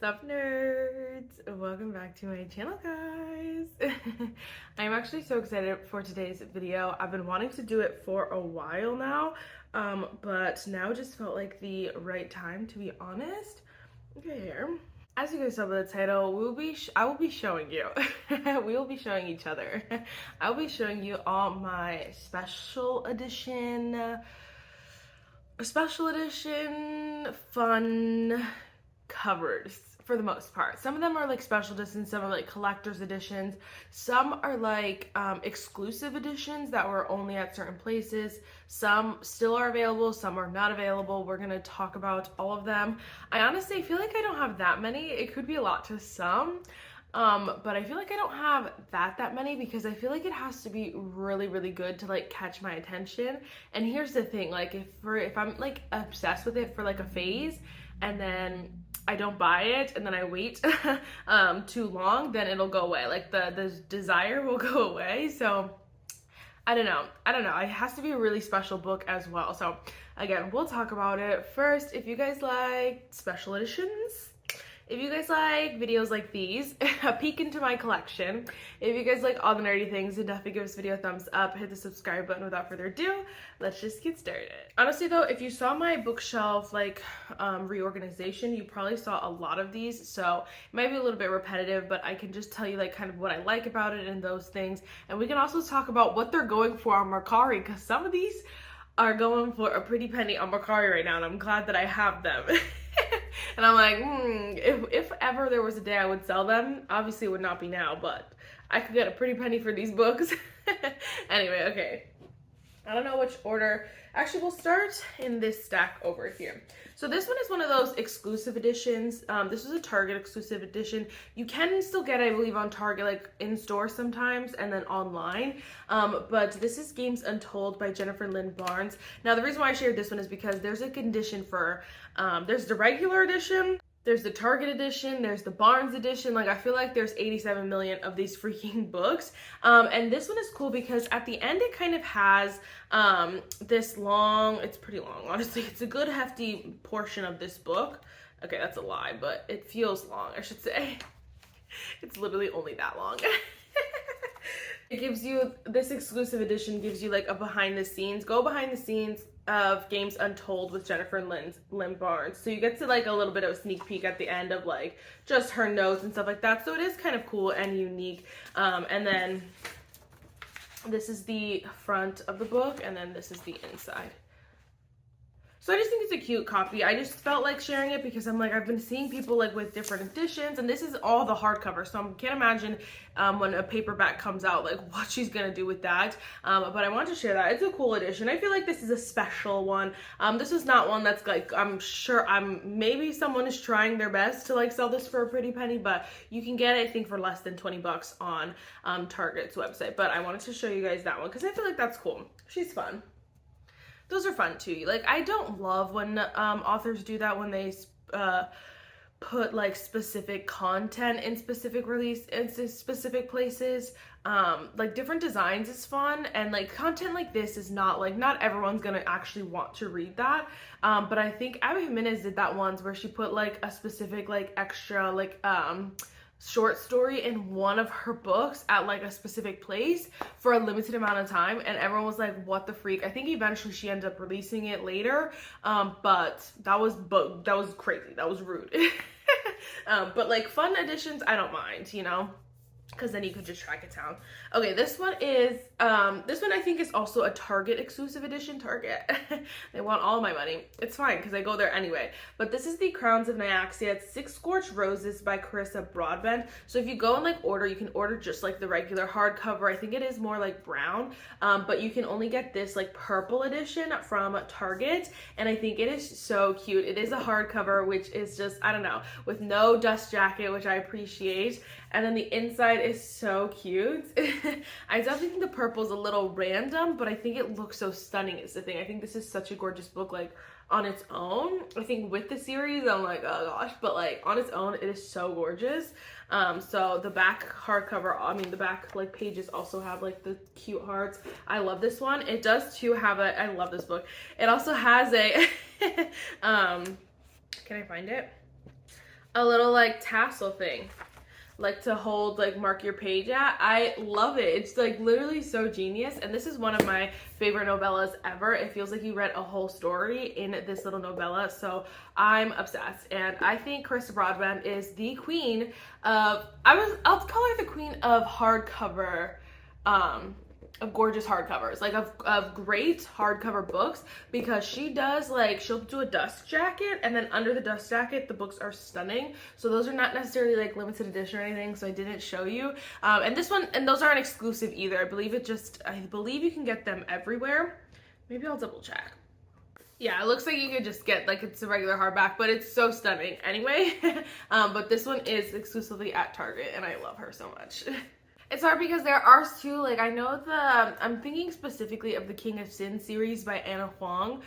What's up, nerds? Welcome back to my channel, guys. I'm actually so excited for today's video. I've been wanting to do it for a while now, but now just felt like the right time, to be honest. Okay, here. As you guys saw by the title, I will be showing you. We will be showing each other. I will be showing you all my special edition fun covers for the most part. Some of them are like special editions, some are like collector's editions, some are like exclusive editions that were only at certain places. Some still are available, some are not available. We're gonna talk about all of them. I honestly feel like I don't have that many. It could be a lot to some. But I feel like I don't have that many because I feel like it has to be really good to like catch my attention. And here's the thing, like if I'm like obsessed with it for like a phase and then I don't buy it and then I wait too long, then it'll go away. Like the desire will go away. So I don't know. It has to be a really special book as well. So again, we'll talk about it. First, if you guys like special editions, if you guys like videos like these, a peek into my collection. If you guys like all the nerdy things, then definitely give this video a thumbs up, hit the subscribe button. Without further ado, let's just get started. Honestly though, if you saw my bookshelf like reorganization, you probably saw a lot of these, so it might be a little bit repetitive, but I can just tell you like kind of what I like about it and those things. And we can also talk about what they're going for on Mercari, because some of these are going for a pretty penny on Mercari right now, and I'm glad that I have them. And I'm like, if ever there was a day I would sell them, obviously it would not be now, but I could get a pretty penny for these books. Anyway, okay. I don't know which order. Actually, we'll start in this stack over here. So this one is one of those exclusive editions. This is a Target exclusive edition. You can still get it, I believe, on Target, like in store sometimes, and then online. But this is Games Untold by Jennifer Lynn Barnes. Now, the reason why I shared this one is because there's a condition for, there's the regular edition, there's the Target edition, there's the Barnes edition. Like, I feel like there's 87 million of these freaking books. And this one is cool because at the end it kind of has this long, it's pretty long, honestly. It's a good hefty portion of this book. Okay, that's a lie, but it feels long, I should say. It's literally only that long. It gives you, this exclusive edition gives you like a behind the scenes of Games Untold with Jennifer Lynn Barnes. So you get to like a little bit of a sneak peek at the end of like just her notes and stuff like that. So it is kind of cool and unique. And then this is the front of the book, and then this is the inside. So I just think it's a cute copy. I just felt like sharing it because I'm like, I've been seeing people like with different editions, and this is all the hardcover. So I can't imagine when a paperback comes out, like what she's gonna do with that. But I want to share that. It's a cool edition. I feel like this is a special one. This is not one that's like, I'm sure maybe someone is trying their best to like sell this for a pretty penny, but you can get it, I think, for less than 20 bucks on Target's website. But I wanted to show you guys that one because I feel like that's cool. She's fun. Those are fun too. Like, I don't love when authors do that, when they put like specific content in specific specific places. Like different designs is fun, and like content like this is not like, not everyone's gonna actually want to read that. But I think Abby Jimenez did that once where she put like a specific like extra like short story in one of her books at like a specific place for a limited amount of time, and everyone was like, what the freak. I think eventually she ended up releasing it later, but that was crazy, that was rude. But like fun editions, I don't mind, you know, because then you could just track it down. Okay, this one I think is also a Target exclusive edition. Target, they want all my money. It's fine because I go there anyway. But this is the Crowns of Nyaxia. It's Six Scorched Roses by Marissa. So if you go in like order, you can order just like the regular hardcover. I think it is more like brown, but you can only get this like purple edition from Target, and I think it is so cute. It is a hardcover, which is just, I don't know, with no dust jacket, which I appreciate. And then the inside is so cute. I definitely think the purple is a little random, but I think it looks so stunning is the thing. I think this is such a gorgeous book, like on its own. I think with the series, I'm like, oh gosh, but like on its own, it is so gorgeous. So the back hardcover, I mean the back like pages also have like the cute hearts. I love this one. It does too have a, I love this book. It also has a, can I find it? a little like tassel thing, like to hold, like mark your page at. I love it. It's like literally so genius. And this is one of my favorite novellas ever. It feels like you read a whole story in this little novella. So I'm obsessed. And I think Marissa Broadbent is the queen of, I'll call her the queen of hardcover, of gorgeous hardcovers, like of great hardcover books, because she does like, she'll do a dust jacket, and then under the dust jacket the books are stunning. So those are not necessarily like limited edition or anything, so I didn't show you. And this one, and those aren't exclusive either. I believe you can get them everywhere. Maybe I'll double check. Yeah, it looks like you could just get, like, it's a regular hardback, but it's so stunning anyway. But this one is exclusively at Target, and I love her so much. It's hard because there are two, like, I know I'm thinking specifically of the King of Sin series by Anna Huang,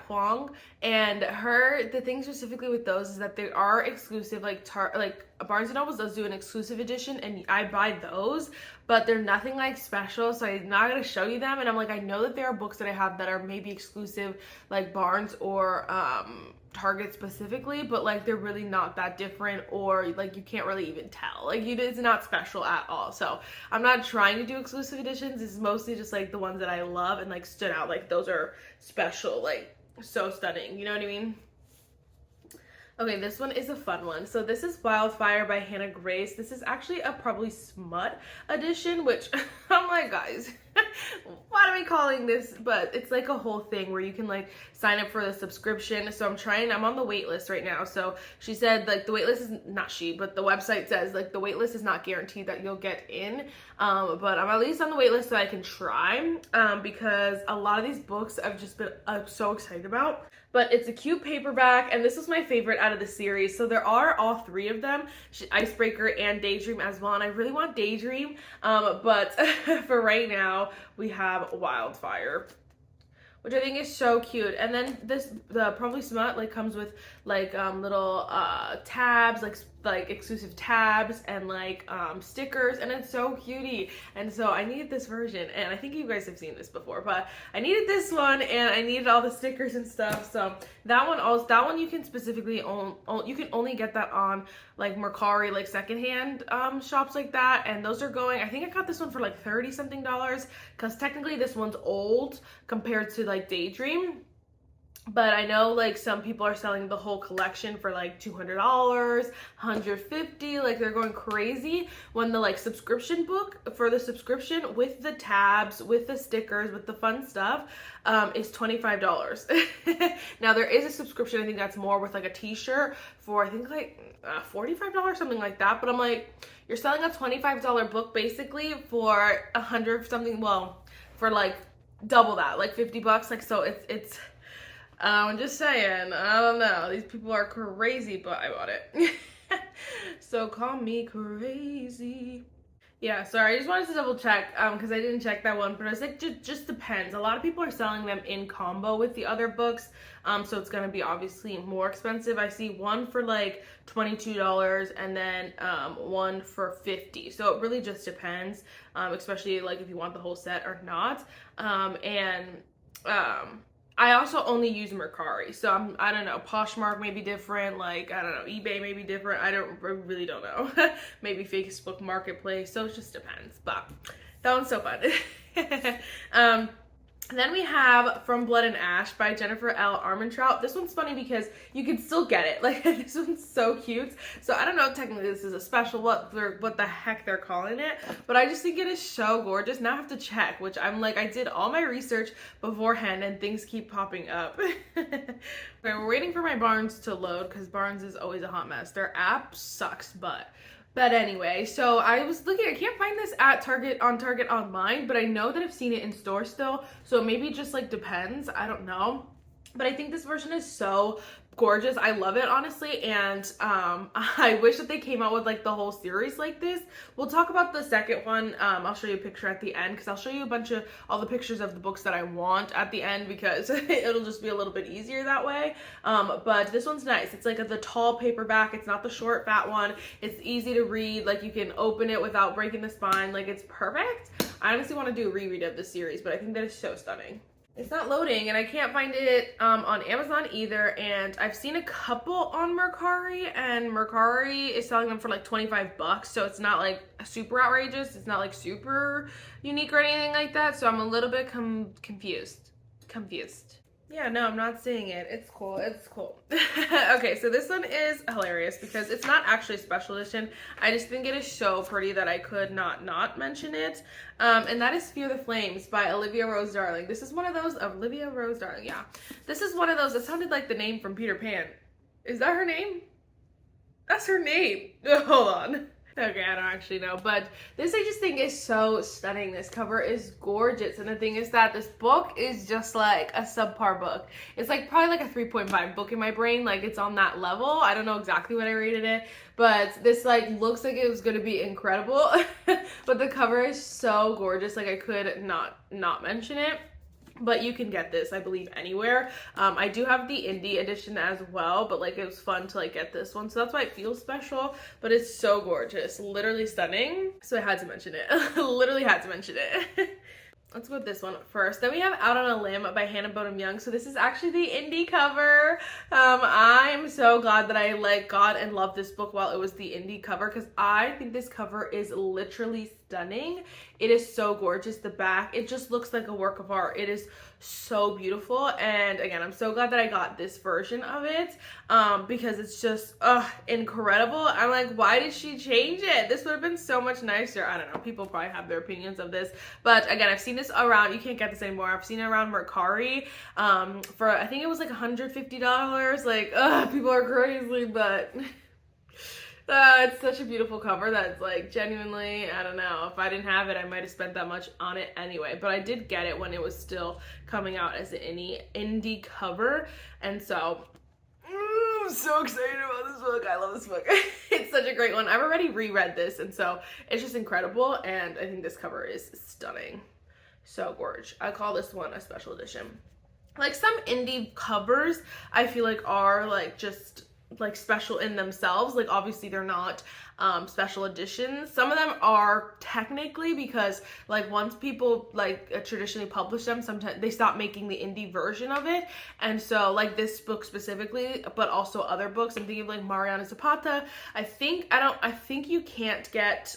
Huang, and the thing specifically with those is that they are exclusive, like Barnes & Noble does do an exclusive edition, and I buy those, but they're nothing like special, so I'm not going to show you them. And I'm like, I know that there are books that I have that are maybe exclusive, like Barnes or Target specifically, but like they're really not that different, or like you can't really even tell, like it's not special at all. So I'm not trying to do exclusive editions. It's mostly just like the ones that I love and like stood out, like those are special, like so stunning, you know what I mean? Okay, this one is a fun one. So this is Wildfire by Hannah Grace. This is actually a probably smut edition, which I'm like, guys, what are we calling this? But it's like a whole thing where you can like sign up for the subscription. So I'm on the wait list right now. So she said like the wait list is but the website says like the wait list is not guaranteed that you'll get in. But I'm at least on the wait list so I can try, because a lot of these books I've just been so excited about. But it's a cute paperback, and this was my favorite out of the series. So there are all three of them, Icebreaker and Daydream as well, and I really want Daydream, but for right now we have Wildfire, which I think is so cute. And then the Probably Smut like comes with like little tabs, like exclusive tabs and like stickers, and it's so cutie. And so I needed this version, and I think you guys have seen this before, but I needed this one, and I needed all the stickers and stuff. So that one you can specifically you can only get that on like Mercari, like secondhand shops like that, and those are going, I think I got this one for like $30 something, because technically this one's old compared to like Daydream. But I know like some people are selling the whole collection for like $200, $150, like they're going crazy, when the like subscription book for the subscription with the tabs, with the stickers, with the fun stuff is $25. Now there is a subscription, I think that's more, with like a t-shirt for I think like $45, something like that. But I'm like, you're selling a $25 book basically for $100 something, well, for like double that, like $50, like, so it's I'm just saying, I don't know. These people are crazy, but I bought it. So call me crazy. Yeah, sorry, I just wanted to double check because I didn't check that one, but I was like, just depends. A lot of people are selling them in combo with the other books, so it's gonna be obviously more expensive. I see one for like $22 and then one for $50. So it really just depends, especially like if you want the whole set or not. I also only use Mercari, so I don't know, Poshmark may be different, like, I don't know, eBay may be different, I really don't know. Maybe Facebook Marketplace, so it just depends, but that one's so fun. Then we have From Blood and Ash by Jennifer L. Armentrout. This one's funny because you can still get it. Like, this one's so cute. So I don't know if technically this is a special, what the heck they're calling it, but I just think it is so gorgeous. Now I have to check, which I'm like, I did all my research beforehand and things keep popping up. Okay, we're waiting for my Barnes to load because Barnes is always a hot mess. Their app sucks butt. But anyway, so I was looking, I can't find this at Target online, but I know that I've seen it in store still, so maybe it just like depends, I don't know. But I think this version is so gorgeous. I love it, honestly, and I wish that they came out with like the whole series like this. We'll talk about the second one. I'll show you a picture at the end because I'll show you all the pictures of the books that I want at the end because it'll just be a little bit easier that way. But this one's nice. It's like the tall paperback. It's not the short fat one. It's easy to read. Like you can open it without breaking the spine. Like it's perfect. I honestly want to do a reread of this series, but I think that is so stunning. It's not loading, and I can't find it on Amazon either, and I've seen a couple on Mercari, and Mercari is selling them for like 25 bucks, so it's not like super outrageous. It's not like super unique or anything like that, so I'm a little bit confused. Yeah, no, I'm not seeing it. It's cool. It's cool. Okay, so this one is hilarious because it's not actually a special edition. I just think it is so pretty that I could not mention it. And that is Fear the Flames by Olivia Rose Darling. This is one of those, Olivia Rose Darling, yeah. This is one of those, it sounded like the name from Peter Pan. Is that her name? That's her name. Hold on. Okay, I don't actually know, but this I just think is so stunning. This cover is gorgeous, and the thing is that this book is just like a subpar book. It's like probably like a 3.5 book in my brain, like it's on that level. I don't know exactly what I rated it, but this like looks like it was gonna be incredible. But the cover is so gorgeous, like I could not mention it. But you can get this, I believe, anywhere. I do have the indie edition as well, but like it was fun to like get this one, so that's why it feels special. But it's so gorgeous, literally stunning. So I had to mention it. Literally had to mention it. Let's go with this one first. Then we have Out on a Limb by Hannah Bonham Young. So this is actually the indie cover. I'm so glad that I like got and loved this book while it was the indie cover, because I think this cover is literally stunning. It is so gorgeous. The back, it just looks like a work of art. It is so beautiful, and again, I'm so glad that I got this version of it because it's just incredible. I'm like, why did she change it? This would have been so much nicer. I don't know, people probably have their opinions of this, but again, I've seen this around, you can't get this anymore. I've seen it around Mercari for, I think it was like $150. Like, people are crazy, but it's such a beautiful cover that's like genuinely, I don't know, if I didn't have it, I might have spent that much on it anyway. But I did get it when it was still coming out as an indie cover. And so, I'm so excited about this book. I love this book. It's such a great one. I've already reread this, and so it's just incredible. And I think this cover is stunning. So gorgeous. I call this one a special edition. Like some indie covers, I feel like are like just like special in themselves. Like obviously they're not special editions. Some of them are technically, because like once people like traditionally publish them, sometimes they stop making the indie version of it. And so like this book specifically, but also other books, I'm thinking of like Mariana Zapata. I think you can't get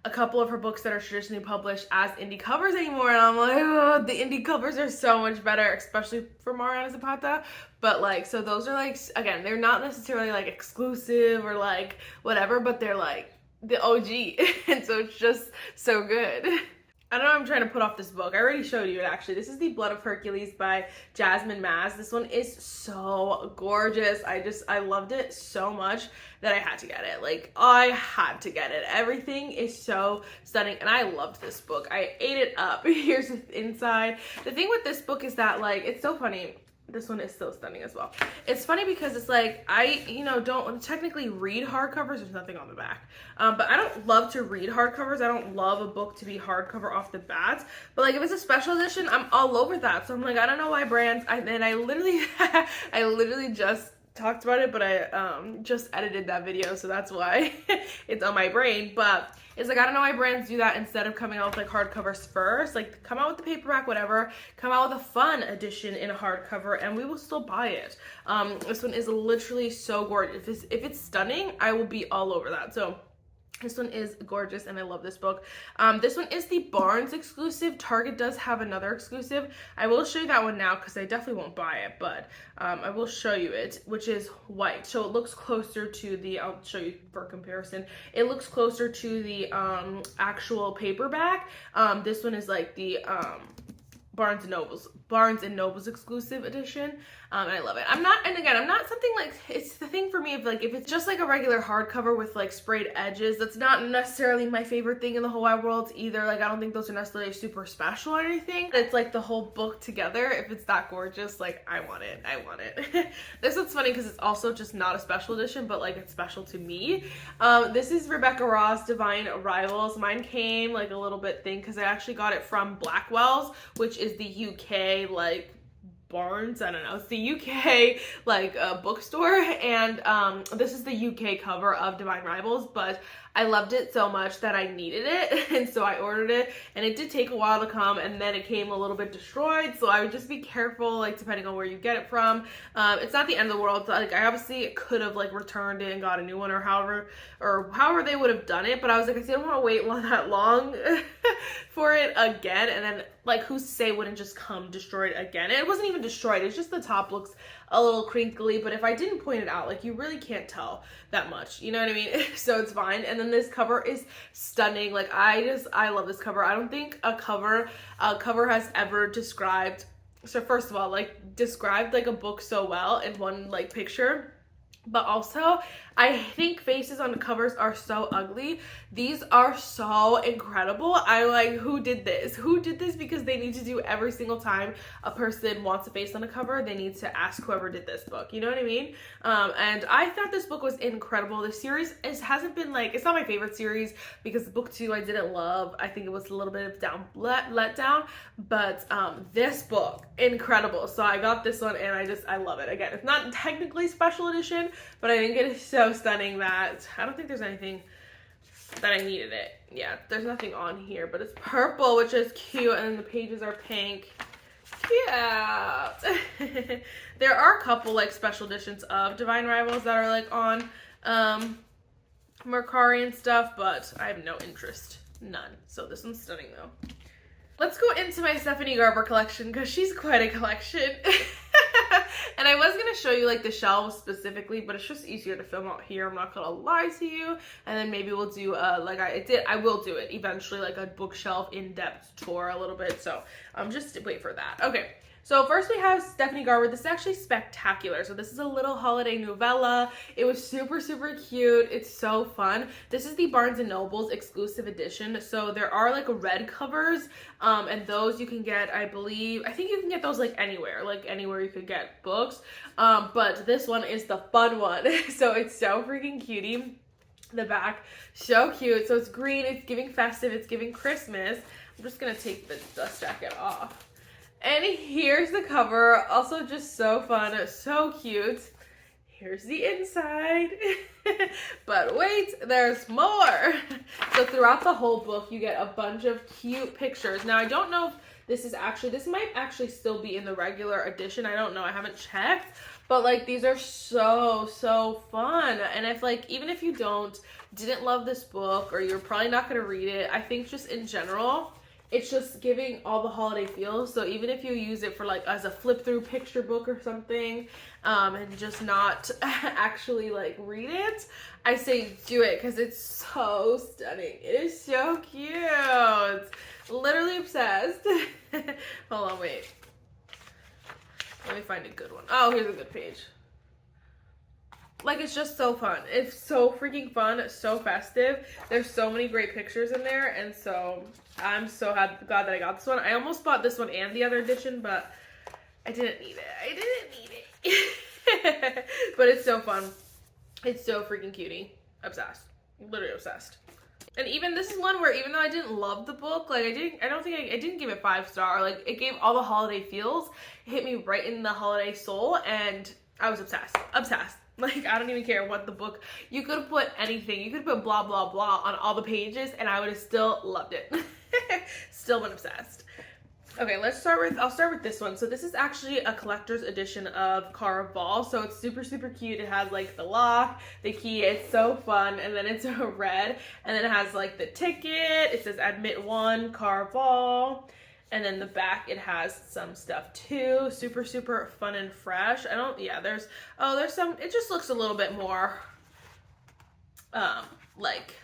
a couple of her books that are traditionally published as indie covers anymore, and I'm like, oh, the indie covers are so much better, especially for Mariana Zapata. But like, so those are like, again, they're not necessarily like exclusive or like whatever, but they're like the OG. And so it's just so good. I don't know, I'm trying to put off this book. I already showed you it actually. This is The Blood of Hercules by Jasmine Maz. This one is so gorgeous. I loved it so much that I had to get it. Like, I had to get it. Everything is so stunning, and I loved this book. I ate it up. Here's the inside. The thing with this book is that, like, it's so funny. This one is so stunning as well. It's funny because it's like, I, don't technically read hardcovers. There's nothing on the back. But I don't love to read hardcovers. I don't love a book to be hardcover off the bat. But like, if it's a special edition, I'm all over that. So I'm like, I don't know why brands, I literally just talked about it, but I just edited that video, so that's why it's on my brain. But it's like, I don't know why brands do that instead of coming out with like hardcovers first. Like, come out with the paperback, whatever, come out with a fun edition in a hardcover, and we will still buy it. This one is literally so gorgeous. If it's stunning, I will be all over that. So this one is gorgeous, and I love this book. This one is the Barnes exclusive. Target does have another exclusive. I will show you that one now because I definitely won't buy it, but I will show you it, which is white. So it looks closer to the, I'll show you for comparison. It looks closer to the actual paperback. This one is like the Barnes and Noble's exclusive edition, and I love it. I'm not something like, it's the thing for me of like, if it's just like a regular hardcover with like sprayed edges, that's not necessarily my favorite thing in the whole wide world either. Like, I don't think those are necessarily super special or anything. It's like the whole book together. If it's that gorgeous, like, I want it. This one's funny because it's also just not a special edition, but like it's special to me. This is Rebecca Ross, Divine Rivals. Mine came like a little bit thing because I actually got it from Blackwell's, which is the UK like Barnes, I don't know, it's the UK like bookstore, and this is the UK cover of Divine Rivals, but I loved it so much that I needed it, and so I ordered it, and it did take a while to come, and then it came a little bit destroyed, so I would just be careful, like, depending on where you get it from. It's not the end of the world. Like, I obviously could have, like, returned it and got a new one, or however they would have done it, but I was like, I didn't want to wait that long for it again, and then, like, who's to say it wouldn't just come destroyed again? It wasn't even destroyed, it's just the top looks a little crinkly, but if I didn't point it out, like, you really can't tell that much, you know what I mean? So it's fine. And then this cover is stunning. Like, I love this cover. I don't think a cover has ever described, so first of all, like, described like a book so well in one like picture. But also, I think faces on the covers are so ugly. These are so incredible. I like, who did this? Who did this? Because they need to do every single time a person wants a face on a cover, they need to ask whoever did this book. You know what I mean? And I thought this book was incredible. The series hasn't been like, it's not my favorite series because book 2 I didn't love. I think it was a little bit of let down. But this book, incredible. So I got this one and I love it. Again, it's not technically special edition, but I think it is so stunning that I don't think there's anything that I needed it. Yeah, there's nothing on here, but it's purple, which is cute, and then the pages are pink. Cute. There are a couple like special editions of Divine Rivals that are like on Mercari and stuff, but I have no interest. None. So this one's stunning though. Let's go into my Stephanie Garber collection because she's quite a collection. And I was going to show you like the shelves specifically, but it's just easier to film out here. I'm not going to lie to you. And then maybe we'll do I will do it eventually, like a bookshelf in-depth tour a little bit. So just wait for that. Okay. So first we have Stephanie Garber. This is actually spectacular. So this is a little holiday novella. It was super, super cute. It's so fun. This is the Barnes & Noble's exclusive edition. So there are like red covers, and those you can get, I think you can get those like anywhere you could get books. But this one is the fun one. So it's so freaking cutie. The back, so cute. So it's green, it's giving festive, it's giving Christmas. I'm just gonna take the dust jacket off. And here's the cover, also just so fun, so cute. Here's the inside. But wait, there's more. So throughout the whole book, you get a bunch of cute pictures. Now, I don't know if this might actually still be in the regular edition. I don't know, I haven't checked. But like, these are so, so fun. And if like, even if you didn't love this book, or you're probably not gonna read it, I think just in general, it's just giving all the holiday feels. So even if you use it for like as a flip through picture book or something, and just not actually like read it, I say do it because it's so stunning. It is so cute. Literally obsessed. Hold on, wait. Let me find a good one. Oh, here's a good page. Like, it's just so fun. It's so freaking fun, so festive. There's so many great pictures in there, and so I'm so glad that I got this one. I almost bought this one and the other edition, but I didn't need it. But it's so fun. It's so freaking cutie. Obsessed. Literally obsessed. And even this is one where, even though I didn't love the book, like I didn't give it 5-star. Like, it gave all the holiday feels. It hit me right in the holiday soul, and I was obsessed. Obsessed. Like, I don't even care what the book, you could put anything. You could put blah, blah, blah on all the pages, and I would have still loved it. Still been obsessed. Okay, I'll start with this one. So this is actually a collector's edition of Caraval. So it's super, super cute. It has like the lock, the key. It's so fun. And then it's a red. And then it has like the ticket. It says admit 1, Caraval. And then the back, it has some stuff too. Super, super fun and fresh. There's some, it just looks a little bit more, like,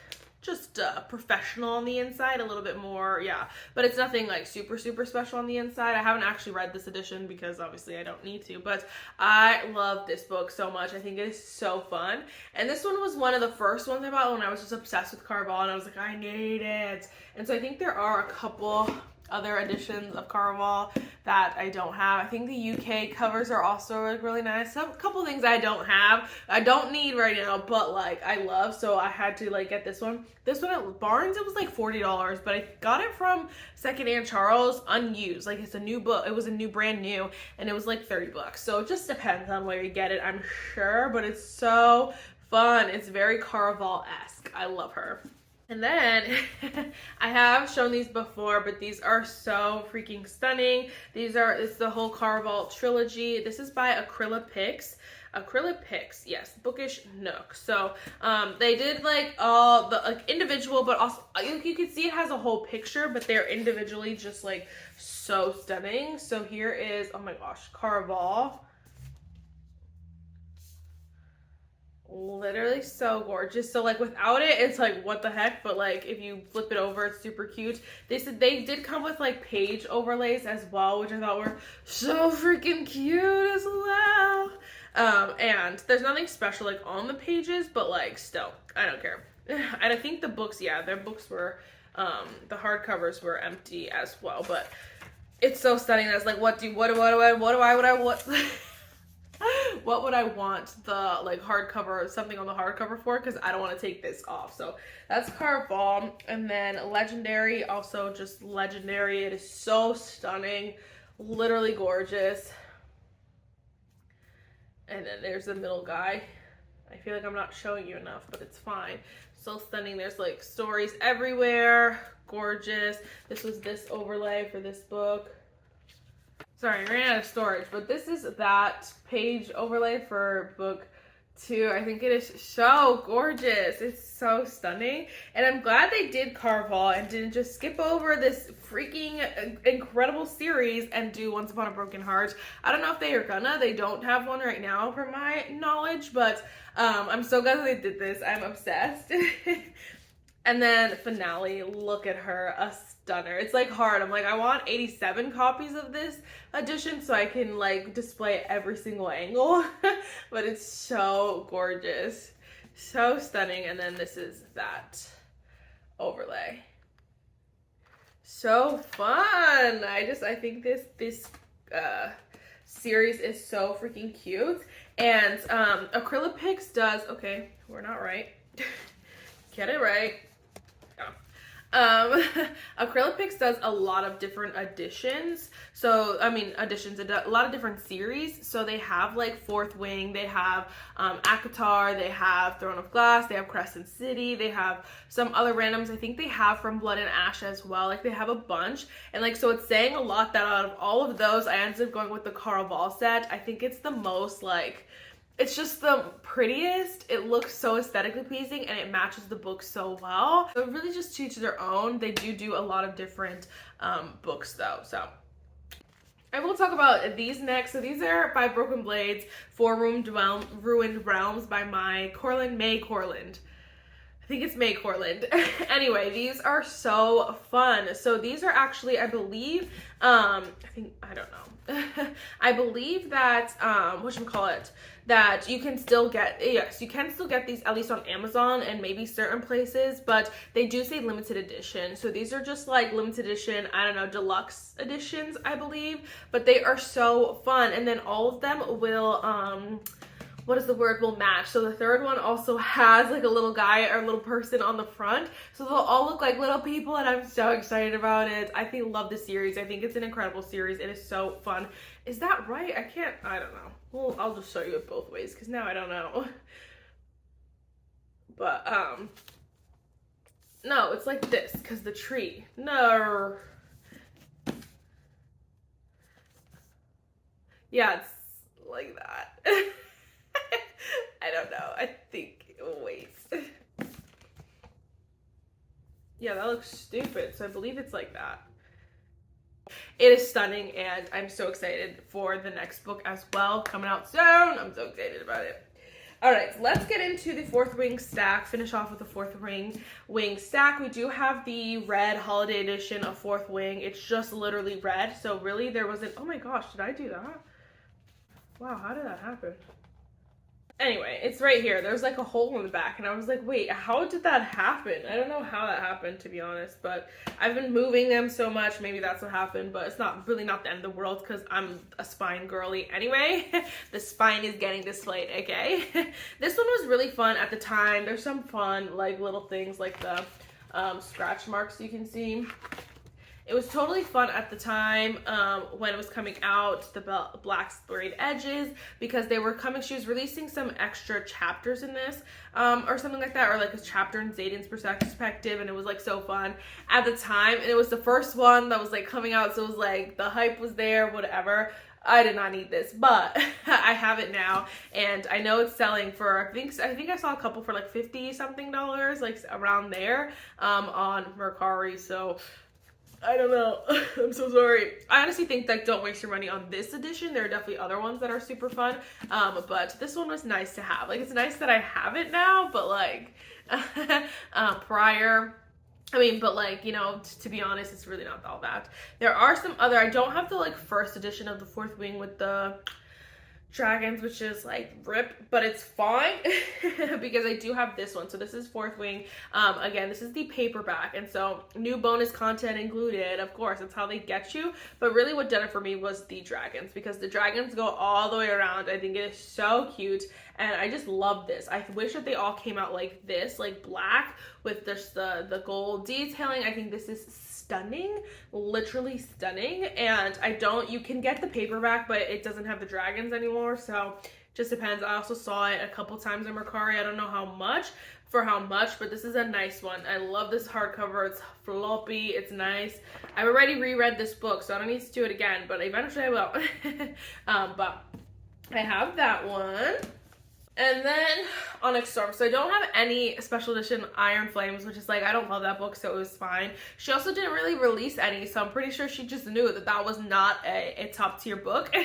just professional on the inside, a little bit more, yeah. But it's nothing like super, super special on the inside. I haven't actually read this edition because obviously I don't need to, but I love this book so much. I think it is so fun. And this one was one of the first ones I bought when I was just obsessed with Caraval, and I was like, I need it. And so I think there are a couple other editions of Caraval that I don't have. I think the UK covers are also like really nice. A couple things I don't have, I don't need right now, but like I love, so I had to like get this one. This one at Barnes, it was like $40, but I got it from Secondhand Charles unused. Like it's a new book, it was a new brand new, and it was like $30. So it just depends on where you get it, I'm sure, but it's so fun. It's very Caraval-esque. I love her. And then I have shown these before, but these are so freaking stunning. It's the whole Caraval trilogy. This is by Acrylic Picks, yes, Bookish Nook. So they did like all the like individual, but also you can see it has a whole picture, but they're individually just like so stunning. So here is, oh my gosh, Caraval. Literally so gorgeous. So like without it, it's like what the heck, but like if you flip it over, it's super cute. They said they did come with like page overlays as well, which I thought were so freaking cute as well. And there's nothing special like on the pages, but like still, I don't care. And I think the books, yeah, their books were the hardcovers were empty as well, but it's so stunning. That's like what would I want the like hardcover, something on the hardcover for, because I don't want to take this off. So that's Caraval. And then Legendary, also just legendary. It is so stunning, literally gorgeous. And then there's the middle guy. I feel like I'm not showing you enough, but it's fine. So stunning. There's like stories everywhere, gorgeous. This was this overlay for this book. Sorry, I ran out of storage, but this is that page overlay for book 2. I think it is so gorgeous. It's so stunning. And I'm glad they did Caraval and didn't just skip over this freaking incredible series and do Once Upon a Broken Heart. I don't know if they are gonna. They don't have one right now from my knowledge, but I'm so glad that they did this. I'm obsessed. And then Finale, look at her, a stunner. It's like hard. I'm like, I want 87 copies of this edition so I can like display every single angle. But it's so gorgeous, so stunning. And then this is that overlay. So fun. I think this series is so freaking cute. And Acrylic Picks does, okay, we're not right. Get it right. Acrylic Picks does a lot of different editions. So, I mean, a lot of different series. So they have like Fourth Wing, they have ACOTAR, they have Throne of Glass, they have Crescent City, they have some other randoms. I think they have From Blood and Ash as well. Like they have a bunch. And like, so it's saying a lot that out of all of those, I ended up going with the Caraval set. I think it's the most like, it's just the prettiest. It looks so aesthetically pleasing and it matches the book so well. So really just to each their own. They do a lot of different books though. So I will talk about these next. So these are by Broken Blades, Four Ruined Realms by May Corland. I think it's May Corland. Anyway, these are so fun. So these are actually, I believe, I don't know. I believe that, whatchamacallit, that you can still get, yes, you can still get these at least on Amazon and maybe certain places, but they do say limited edition. So these are just like limited edition, I don't know, deluxe editions, I believe, but they are so fun. And then all of them will, will match. So the third one also has like a little guy or a little person on the front. So they'll all look like little people and I'm so excited about it. I love the series. I think it's an incredible series. It is so fun. Is that right? I don't know. Well, I'll just show you it both ways because now I don't know. But, no, it's like this because the tree. No. Yeah, it's like that. I don't know. I think, wait. Yeah, that looks stupid. So I believe it's like that. It is stunning and I'm so excited for the next book as well. Coming out soon. I'm so excited about it. Alright, so let's get into the Fourth Wing stack. Finish off with the Fourth Wing stack. We do have the red holiday edition of Fourth Wing. It's just literally red. So really there wasn't, oh my gosh, did I do that? Wow, how did that happen? Anyway, it's right here. There's like a hole in the back, and I was like, wait, how did that happen? I don't know how that happened, to be honest, but I've been moving them so much, maybe that's what happened, but it's not really not the end of the world because I'm a spine girly anyway. The spine is getting displayed, okay? This one was really fun at the time. There's some fun like little things like the scratch marks you can see. It was totally fun at the time when it was coming out, the black sprayed edges, because they were coming, she was releasing some extra chapters in this or something like that, or like a chapter in Zayden's perspective, and it was like so fun at the time, and it was the first one that was like coming out, so it was like the hype was there, whatever. I did not need this, but I have it now, and I know it's selling for, I think I saw a couple for like $50 something, like around there on Mercari, so I don't know. I'm so sorry. I honestly think like don't waste your money on this edition. There are definitely other ones that are super fun. But this one was nice to have. Like, it's nice that I have it now, but like prior, I mean, but like, you know, to be honest, it's really not all that. There are some other, I don't have the like first edition of the Fourth Wing with the dragons, which is like rip, but it's fine because I do have this one. So this is Fourth Wing. Again, this is the paperback, and so new bonus content included, of course, that's how they get you. But really what did it for me was the dragons, because the dragons go all the way around. I think it is so cute, and I just love this. I wish that they all came out like this, like black with just the gold detailing. I think this is stunning, literally stunning. And you can get the paperback, but it doesn't have the dragons anymore, so just depends. I also saw it a couple times in Mercari. I don't know how much, but this is a nice one. I love this hardcover. It's floppy, it's nice. I've already reread this book, so I don't need to do it again, but eventually I will. But I have that one. And then Onyx Storm. So I don't have any special edition Iron Flames, which is like, I don't love that book, so it was fine. She also didn't really release any, so I'm pretty sure she just knew that that was not a top tier book.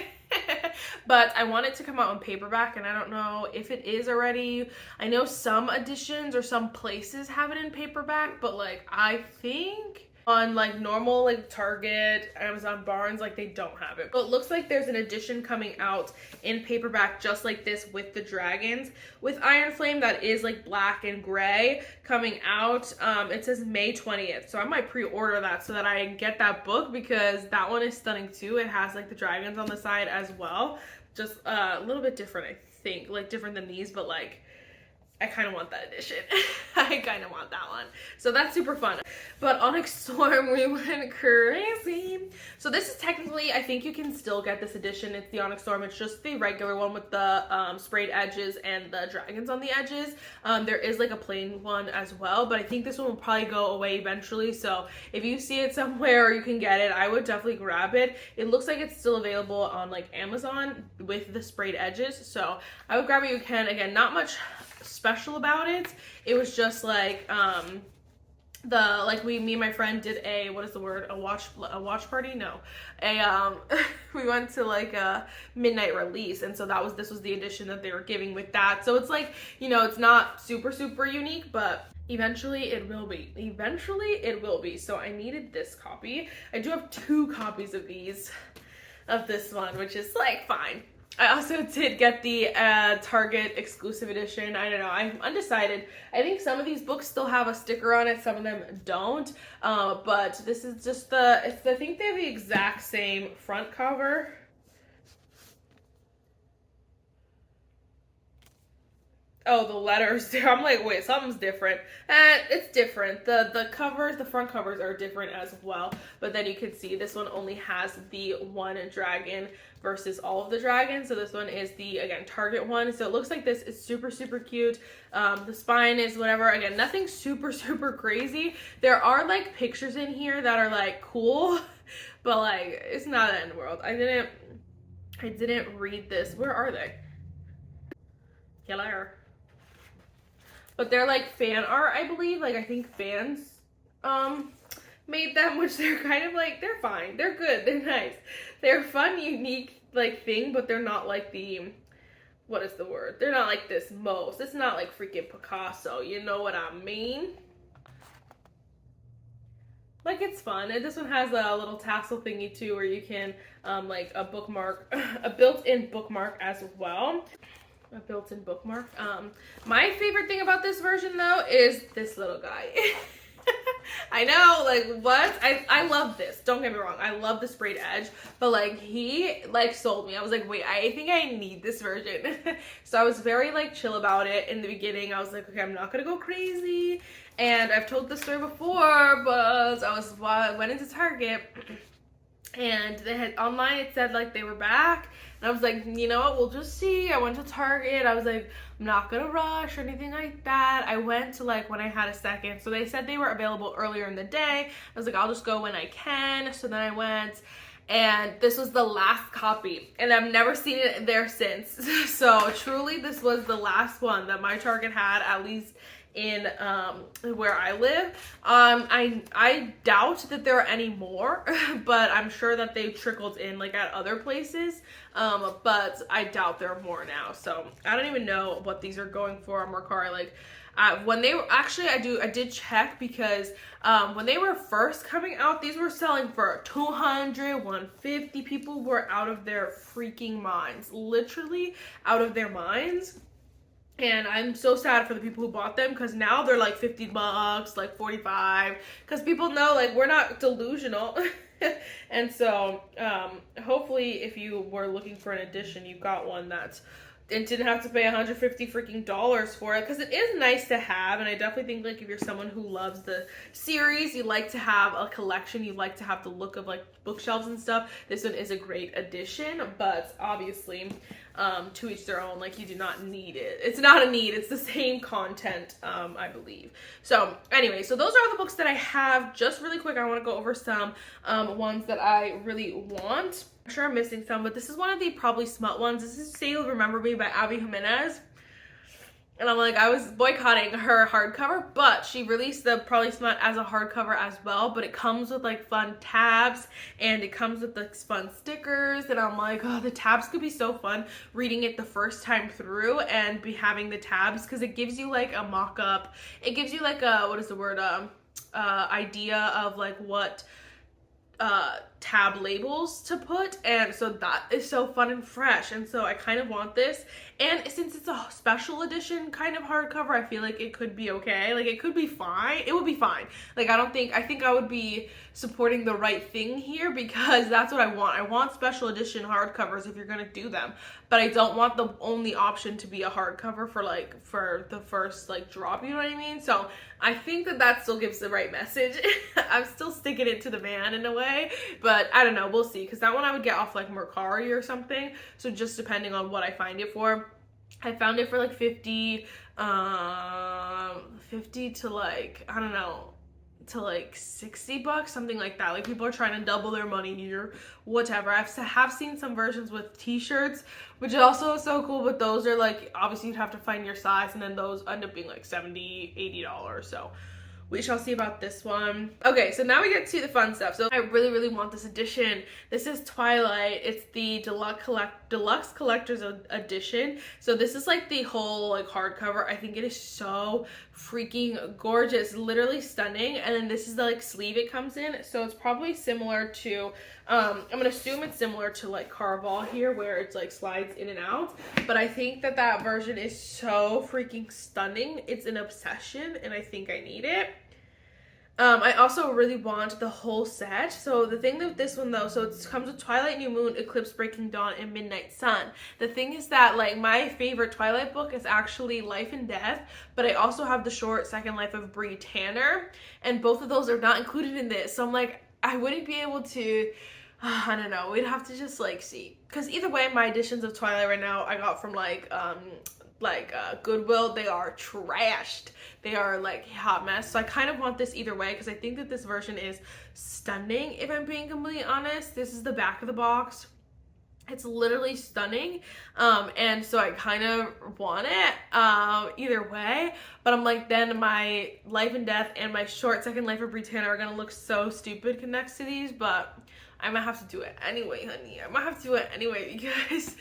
But I want it to come out in paperback, and I don't know if it is already. I know some editions or some places have it in paperback, but like I think on like normal like Target, Amazon, Barnes, like they don't have it. But it looks like there's an edition coming out in paperback just like this with the dragons with Iron Flame that is like black and gray coming out. It says May 20th, so I might pre-order that so that I get that book, because that one is stunning too. It has like the dragons on the side as well, just a little bit different, I think, like different than these, but like I kind of want that edition. I kind of want that one. So that's super fun. But Onyx Storm, we went crazy. So this is technically, I think you can still get this edition. It's the Onyx Storm. It's just the regular one with the sprayed edges and the dragons on the edges. There is like a plain one as well, but I think this one will probably go away eventually. So if you see it somewhere or you can get it, I would definitely grab it. It looks like it's still available on like Amazon with the sprayed edges. So I would grab it if you can. Again, not much special about it. It was just like me and my friend did a, what is the word, a watch party, no, we went to like a midnight release, and so this was the edition that they were giving with that. So it's like, you know, it's not super unique, but eventually it will be. So I needed this copy. I do have 2 copies of this one, which is like fine. I also did get the Target exclusive edition. I don't know, I'm undecided. I think some of these books still have a sticker on it, some of them don't. But this is just I think they have the exact same front cover. Oh, the letters. I'm like, wait, something's different. It's different. The covers, the front covers are different as well. But then you can see this one only has the one dragon versus all of the dragons. So this one is the, again, Target one. So it looks like this is super cute. The spine is whatever. Again, nothing super crazy. There are like pictures in here that are like cool, but like it's not the end of the world. I didn't read this. Where are they? Hello. But they're like fan art, I believe. Like I think fans made them, which they're kind of like, they're fine. They're good. They're nice. They're a fun, unique like thing, but they're not like the, what is the word? They're not like this most. It's not like freaking Picasso. You know what I mean? Like it's fun. And this one has a little tassel thingy too, where you can like a bookmark, a built-in bookmark as well. a built-in bookmark. My favorite thing about this version though is this little guy. I know, like, what? I love this. Don't get me wrong. I love the sprayed edge, but like he like sold me. I was like, wait, I think I need this version. So I was very like chill about it in the beginning. I was like, okay, I'm not gonna go crazy. And I've told this story before, but I went into Target and they had online, it said like they were back. And I was like, you know what, we'll just see. I went to Target. I was like, I'm not gonna rush or anything like that. I went to like when I had a second. So they said they were available earlier in the day. I was like, I'll just go when I can. So then I went, and this was the last copy. And I've never seen it there since. So truly, this was the last one that my Target had, at least in where I live. I doubt that there are any more, but I'm sure that they've trickled in like at other places, but I doubt there are more now. So I don't even know what these are going for on Mercari. Like when they were actually, I did check, because when they were first coming out, these were selling for 200, 150. People were out of their freaking minds, literally out of their minds. And I'm so sad for the people who bought them, because now they're like $50, like 45, because people know like we're not delusional. And so hopefully if you were looking for an edition, you got one that's and didn't have to pay $150 freaking dollars for it, because it is nice to have. And I definitely think like if you're someone who loves the series, you like to have a collection, you like to have the look of like bookshelves and stuff, this one is a great addition. But obviously to each their own, like you do not need it. It's not a need, it's the same content, I believe. So anyway, so those are the books that I have. Just really quick, I want to go over some ones that I really want. I'm sure I'm missing some, but this is one of the probably smut ones. This is Say You'll Remember Me by Abby Jimenez. And I'm like, I was boycotting her hardcover, but she released the Probably Smut as a hardcover as well. But it comes with like fun tabs, and it comes with like fun stickers. And I'm like, oh, the tabs could be so fun reading it the first time through and be having the tabs, because it gives you like a mock-up. It gives you like a, what is the word, idea of like what tab labels to put, and so that is so fun and fresh. And so I kind of want this, and since it's a special edition kind of hardcover, I feel like it could be okay. Like it could be fine. It would be fine. Like I think I would be supporting the right thing here, because that's what I want. I want special edition hardcovers if you're gonna do them, but I don't want the only option to be a hardcover for the first like drop, you know what I mean? So I think that still gives the right message. I'm still sticking it to the man in a way, but I don't know, we'll see, because that one I would get off like Mercari or something. So just depending on what I find it for. I found it for like 50 to like, I don't know, to like $60, something like that. Like people are trying to double their money here, whatever. I have seen some versions with t-shirts, which is also so cool, but those are like, obviously you'd have to find your size, and then those end up being like $70, $80. So we shall see about this one. Okay, so now we get to the fun stuff. So I really want this edition. This is Twilight. It's the deluxe collector's edition. So this is like the whole like hardcover. I think it is so freaking gorgeous, literally stunning. And then this is the like sleeve it comes in. So it's probably similar to, I'm gonna assume it's similar to like Carval here, where it's like slides in and out. But I think that version is so freaking stunning. It's an obsession, and I think I need it. I also really want the whole set. So the thing with this one though, so it comes with Twilight, New Moon, Eclipse, Breaking Dawn, and Midnight Sun. The thing is that like my favorite Twilight book is actually Life and Death, but I also have the short Second Life of Bree Tanner, and both of those are not included in this. So I'm like, I wouldn't be able to, I don't know, we'd have to just like see. Because either way, my editions of Twilight right now I got from like Goodwill. They are trashed. They are like hot mess. So I kind of want this either way, because I think that this version is stunning, if I'm being completely honest. This is the back of the box. It's literally stunning, and so I kind of want it either way. But I'm like, then my Life and Death and my short Second Life of Bree Tanner are gonna look so stupid next to these, but I might have to do it anyway, honey. I might have to do it anyway, because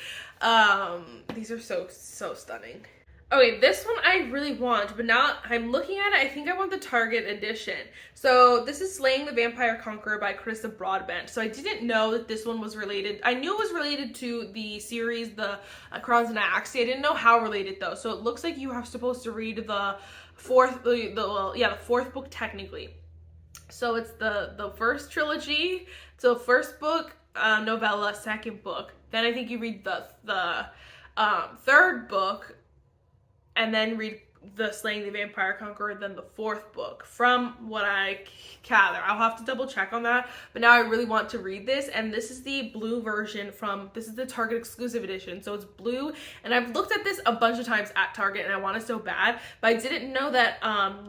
these are so stunning. Okay, this one I really want, but now I'm looking at it, I think I want the Target edition. So this is Slaying the Vampire Conqueror by Carissa Broadbent. So I didn't know that this one was related. I knew it was related to the series, the Crowns and Axie. I didn't know how related though. So it looks like you are supposed to read the fourth book technically. So it's the first trilogy. So first book, novella, second book. Then I think you read the third book, and then read the Slaying the Vampire Conqueror, then the fourth book, from what I gather. I'll have to double check on that, but now I really want to read this, and this is the blue version this is the Target exclusive edition, so it's blue, and I've looked at this a bunch of times at Target, and I want it so bad, but I didn't know that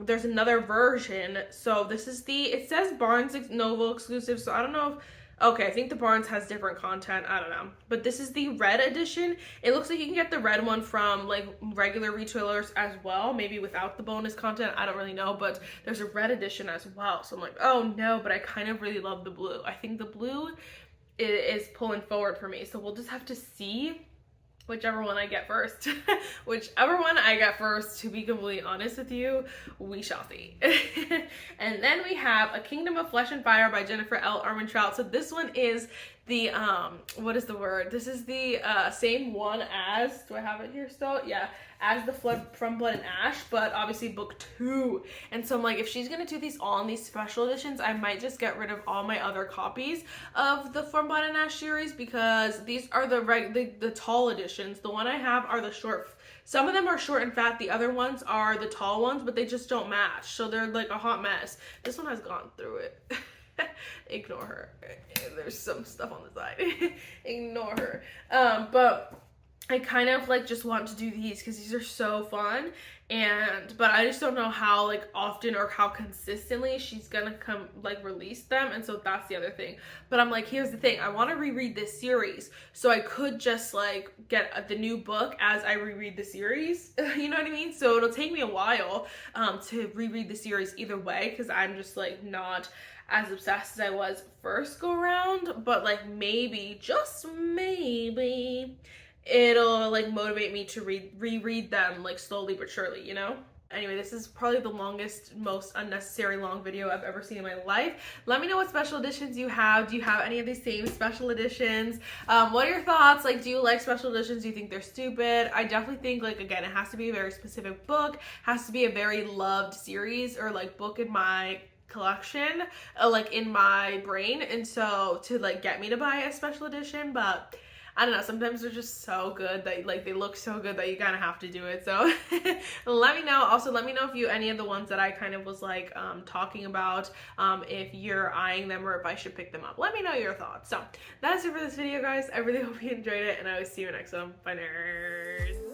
there's another version. So this is it says Barnes Noble exclusive, so I don't know if, okay, I think the Barnes has different content. I don't know. But this is the red edition. It looks like you can get the red one from like regular retailers as well, maybe without the bonus content. I don't really know, but there's a red edition as well. So I'm like, oh no, but I kind of really love the blue. I think the blue is pulling forward for me. So we'll just have to see whichever one I get first. Whichever one I get first, to be completely honest with you, we shall see. And then we have A Kingdom of Flesh and Fire by Jennifer L. Armentrout. So this one is the what is the word? This is the same one as, do I have it here still? Yeah, as the From Blood and Ash, but obviously book 2. And so I'm like, if she's gonna do these all in these special editions, I might just get rid of all my other copies of the From Blood and Ash series, because these are the tall editions. The one I have are the short. Some of them are short and fat, the other ones are the tall ones, but they just don't match, so they're like a hot mess. This one has gone through it. Ignore her. There's some stuff on the side. Ignore her. But I kind of like just want to do these because these are so fun, but I just don't know how like often or how consistently she's gonna come like release them, and so that's the other thing. But I'm like, here's the thing, I want to reread this series, so I could just like get the new book as I reread the series. You know what I mean? So it'll take me a while to reread the series either way, because I'm just like not as obsessed as I was first go around, but like maybe, just maybe, it'll like motivate me to reread them like slowly but surely, you know? Anyway, this is probably the longest, most unnecessary long video I've ever seen in my life. Let me know what special editions you have. Do you have any of these same special editions? What are your thoughts? Like, do you like special editions? Do you think they're stupid? I definitely think, like, again, it has to be a very specific book, has to be a very loved series or like book in my collection, like in my brain, and so to like get me to buy a special edition. But I don't know, sometimes they're just so good that like they look so good that you kind of have to do it. So let me know. Also, let me know if any of the ones that I kind of was like talking about, if you're eyeing them or if I should pick them up. Let me know your thoughts. So that's it for this video, guys. I really hope you enjoyed it, and I will see you next one. Bye, nerds.